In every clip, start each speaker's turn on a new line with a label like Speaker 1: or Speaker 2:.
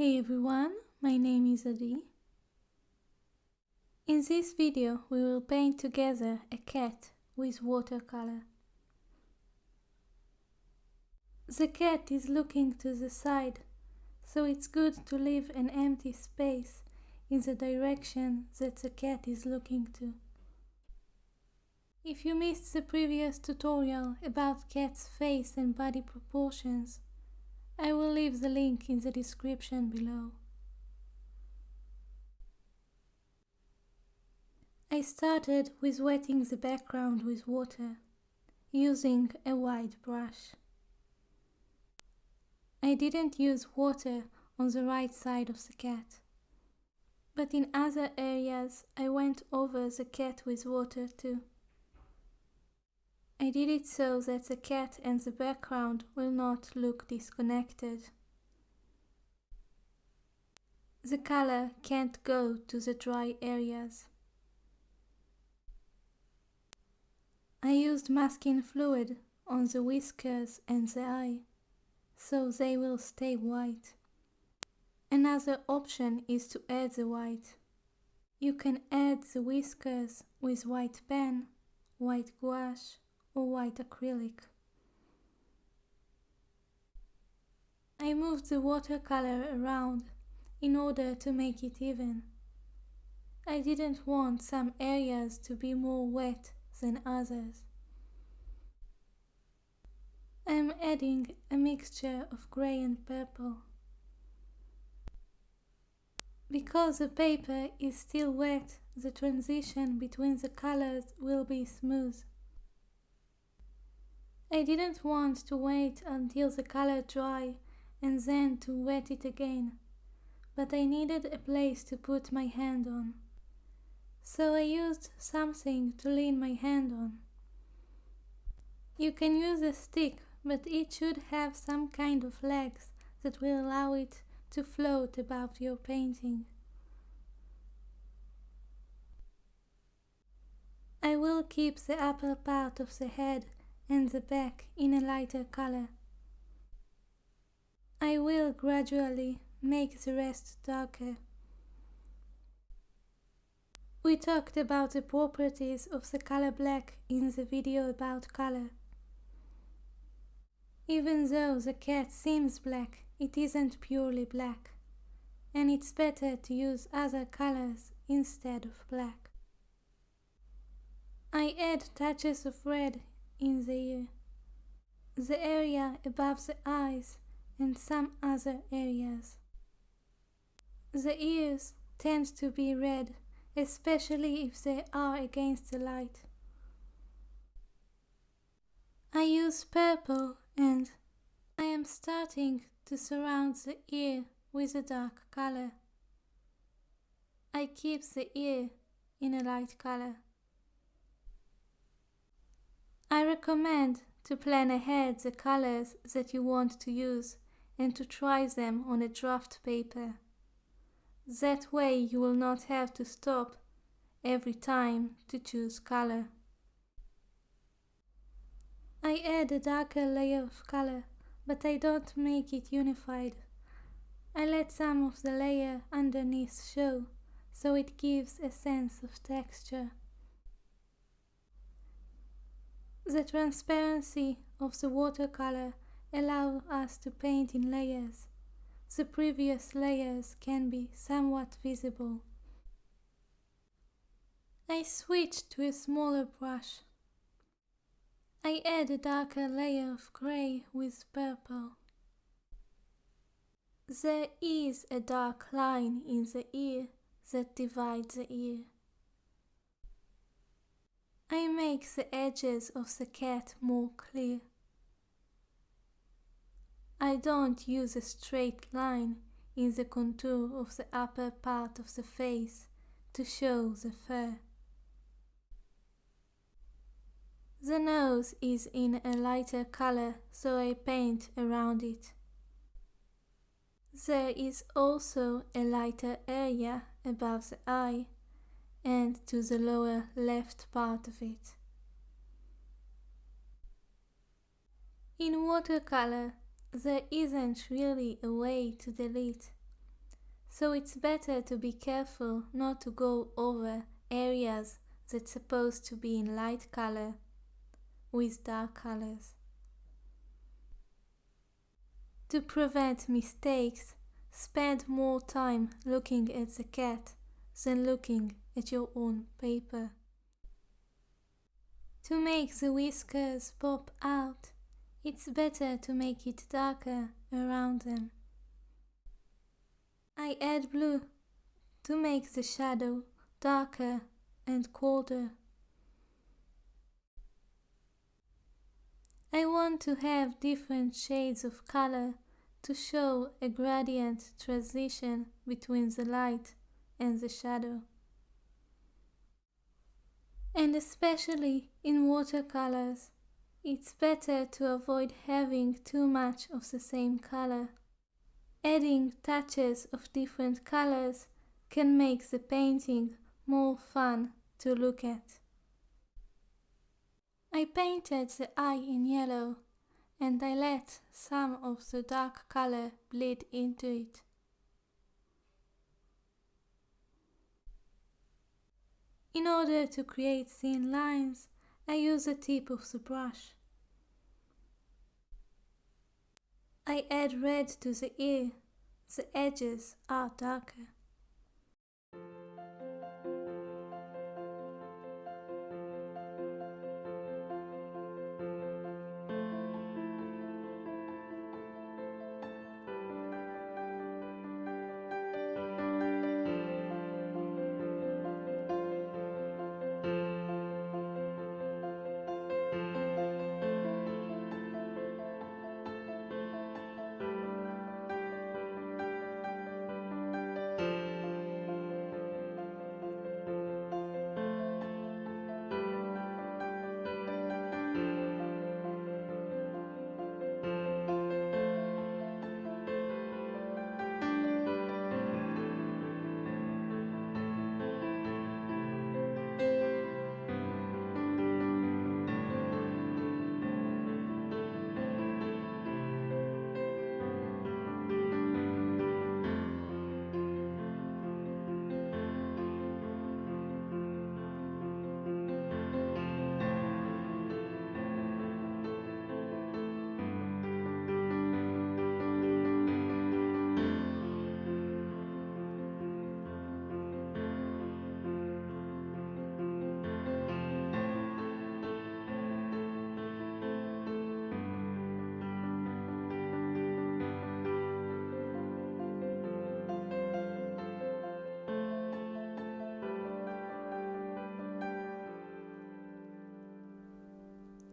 Speaker 1: Hey everyone, my name is Adi. In this video we will paint together a cat with watercolor. The cat is looking to the side, so it's good to leave an empty space in the direction that the cat is looking to. If you missed the previous tutorial about cat's face and body proportions, I will leave the link in the description below. I started with wetting the background with water, using a wide brush. I didn't use water on the right side of the cat, but in other areas I went over the cat with water too. I did it so that the cat and the background will not look disconnected. The color can't go to the dry areas. I used masking fluid on the whiskers and the eye, so they will stay white. Another option is to add the white. You can add the whiskers with white pen, white gouache or white acrylic. I moved the watercolor around in order to make it even. I didn't want some areas to be more wet than others. I am adding a mixture of grey and purple. Because the paper is still wet, the transition between the colors will be smooth. I didn't want to wait until the color dry and then to wet it again, but I needed a place to put my hand on. So I used something to lean my hand on. You can use a stick, but it should have some kind of legs that will allow it to float above your painting. I will keep the upper part of the head and the back in a lighter color. I will gradually make the rest darker. We talked about the properties of the color black in the video about color. Even though the cat seems black, it isn't purely black, and it's better to use other colors instead of black. I add touches of red in the ear, the area above the eyes, and some other areas. The ears tend to be red, especially if they are against the light. I use purple and I am starting to surround the ear with a dark color. I keep the ear in a light color. I recommend to plan ahead the colors that you want to use and to try them on a draft paper. That way you will not have to stop every time to choose color. I add a darker layer of color, but I don't make it unified. I let some of the layer underneath show, so it gives a sense of texture. The transparency of the watercolor allows us to paint in layers. The previous layers can be somewhat visible. I switch to a smaller brush. I add a darker layer of grey with purple. There is a dark line in the ear that divides the ear. I make the edges of the cat more clear. I don't use a straight line in the contour of the upper part of the face to show the fur. The nose is in a lighter color, so I paint around it. There is also a lighter area above the eye and to the lower left part of it. In watercolor, there isn't really a way to delete. so it's better to be careful not to go over areas that's supposed to be in light color with dark colors. To prevent mistakes, spend more time looking at the cat than looking at your own paper. To make the whiskers pop out, it's better to make it darker around them. I add blue to make the shadow darker and colder. I want to have different shades of color to show a gradient transition between the light and the shadow. And especially in watercolors, it's better to avoid having too much of the same color. Adding touches of different colors can make the painting more fun to look at. I painted the eye in yellow and I let some of the dark color bleed into it. In order to create thin lines, I use the tip of the brush. I add red to the ear, the edges are darker.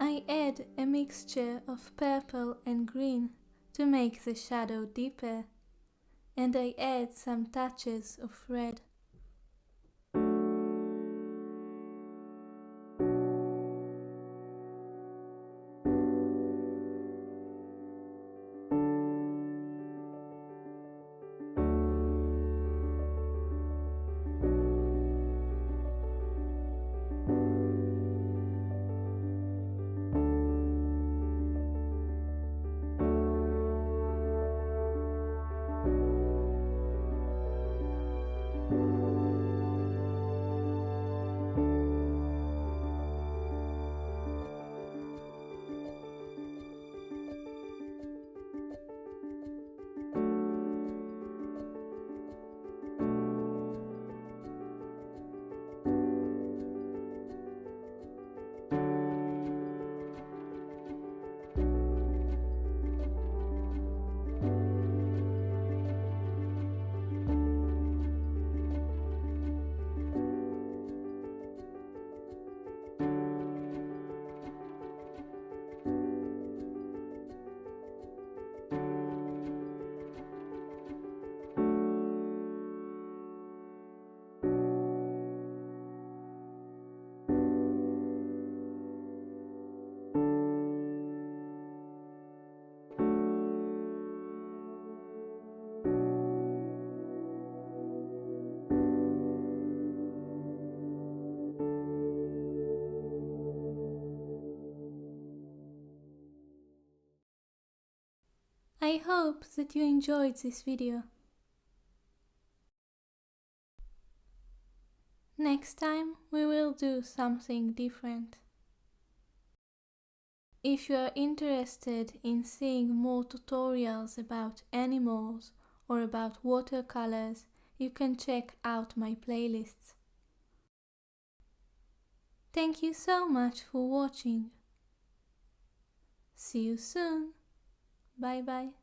Speaker 1: I add a mixture of purple and green to make the shadow deeper, and I add some touches of red. I hope that you enjoyed this video. Next time we will do something different. If you are interested in seeing more tutorials about animals or about watercolors, you can check out my playlists. Thank you so much for watching. See you soon. Bye bye.